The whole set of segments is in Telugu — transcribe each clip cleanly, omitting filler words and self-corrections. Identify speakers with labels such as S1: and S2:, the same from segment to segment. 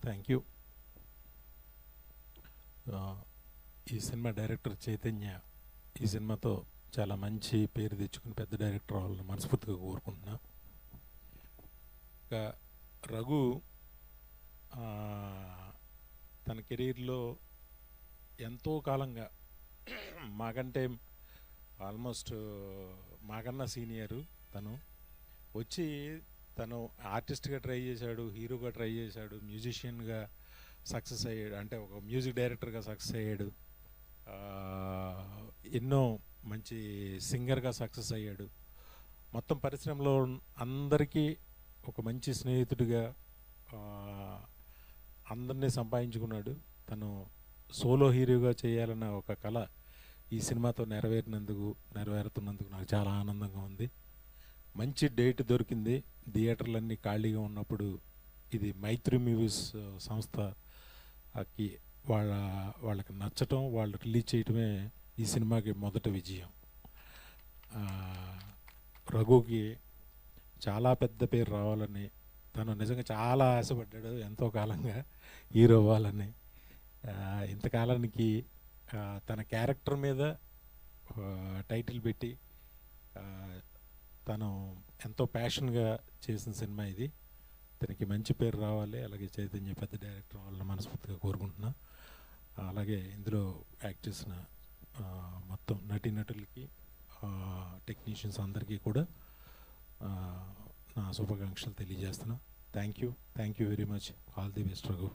S1: Thank you. ఈ సినిమా డైరెక్టర్ చైతన్య ఈ సినిమాతో చాలా మంచి పేరు తెచ్చుకుని పెద్ద డైరెక్టర్ అవ్వాలని మనస్ఫూర్తిగా కోరుకుంటున్నా. ఇంకా రఘు తన కెరీర్లో ఎంతో కాలంగా మాకంటే ఆల్మోస్ట్ మాకన్నా సీనియరు తను వచ్చి తను ఆర్టిస్ట్గా ట్రై చేశాడు, హీరోగా ట్రై చేశాడు, మ్యూజిషియన్గా సక్సెస్ అయ్యాడు, అంటే ఒక మ్యూజిక్ డైరెక్టర్గా సక్సెస్ అయ్యాడు, ఎన్నో మంచి సింగర్గా సక్సెస్ అయ్యాడు. మొత్తం పరిశ్రమలో అందరికీ ఒక మంచి స్నేహితుడిగా అందరినీ సంపాదించుకున్నాడు. తను సోలో హీరోగా చేయాలన్న ఒక కళ ఈ సినిమాతో నెరవేరుతున్నందుకు నాకు చాలా ఆనందంగా ఉంది. మంచి డేట్ దొరికింది. థియేటర్లన్నీ ఖాళీగా ఉన్నప్పుడు ఇది మైత్రి మూవీస్ సంస్థకి వాళ్ళకి నచ్చటం, వాళ్ళు రిలీజ్ చేయటమే ఈ సినిమాకి మొదటి విజయం. రఘుకి చాలా పెద్ద పేరు రావాలని తను నిజంగా చాలా ఆశపడ్డాడు ఎంతో కాలంగా హీరో అవ్వాలని. ఇంతకాలానికి తన క్యారెక్టర్ మీద టైటిల్ పెట్టి తను ఎంతో ప్యాషన్గా చేసిన సినిమా ఇది. తనకి మంచి పేరు రావాలి, అలాగే చైతన్య పెద్ద డైరెక్టర్ అవ్వాలని మనస్ఫూర్తిగా కోరుకుంటున్నా. అలాగే ఇందులో యాక్ట్ చేసిన మొత్తం నటీనటులకి, టెక్నీషియన్స్ అందరికీ కూడా నా శుభాకాంక్షలు తెలియజేస్తున్నా. Thank you very much. All the best Raghu.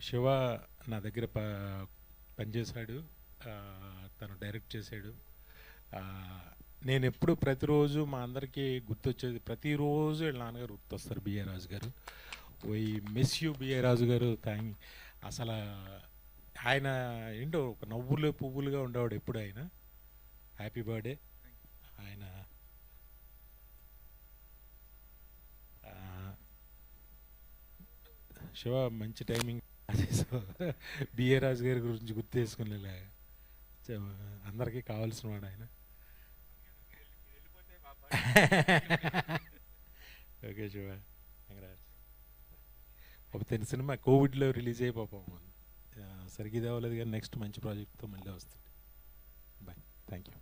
S1: Shiva నా దగ్గర పనిచేశాడు, తను డైరెక్ట్ చేశాడు. నేను ఎప్పుడు ప్రతిరోజు మా అందరికీ గుర్తొచ్చేది, ప్రతిరోజు వీళ్ళ నాన్నగారు గుర్తొస్తారు, బిఏ రాజు గారు. వై మిస్ యూ బిఏ రాజు గారు. అసలు ఆయన ఏంటో ఒక నవ్వులు పువ్వులుగా ఉండేవాడు ఎప్పుడు. ఆయన హ్యాపీ బర్త్డే. ఆయన శివ మంచి టైమింగ్. బిఏ రాజు గారి గురించి గుర్తు చేసుకునేలా అందరికీ కావాల్సిన వాడు ఆయన. ఓకే శివ, ఒక సినిమా కోవిడ్లో రిలీజ్ అయ్యి పాపం సరిగ్గా అవ్వలేదు, కానీ నెక్స్ట్ మంచి ప్రాజెక్ట్తో మళ్ళీ వస్తుంది. బాయ్. Thank you.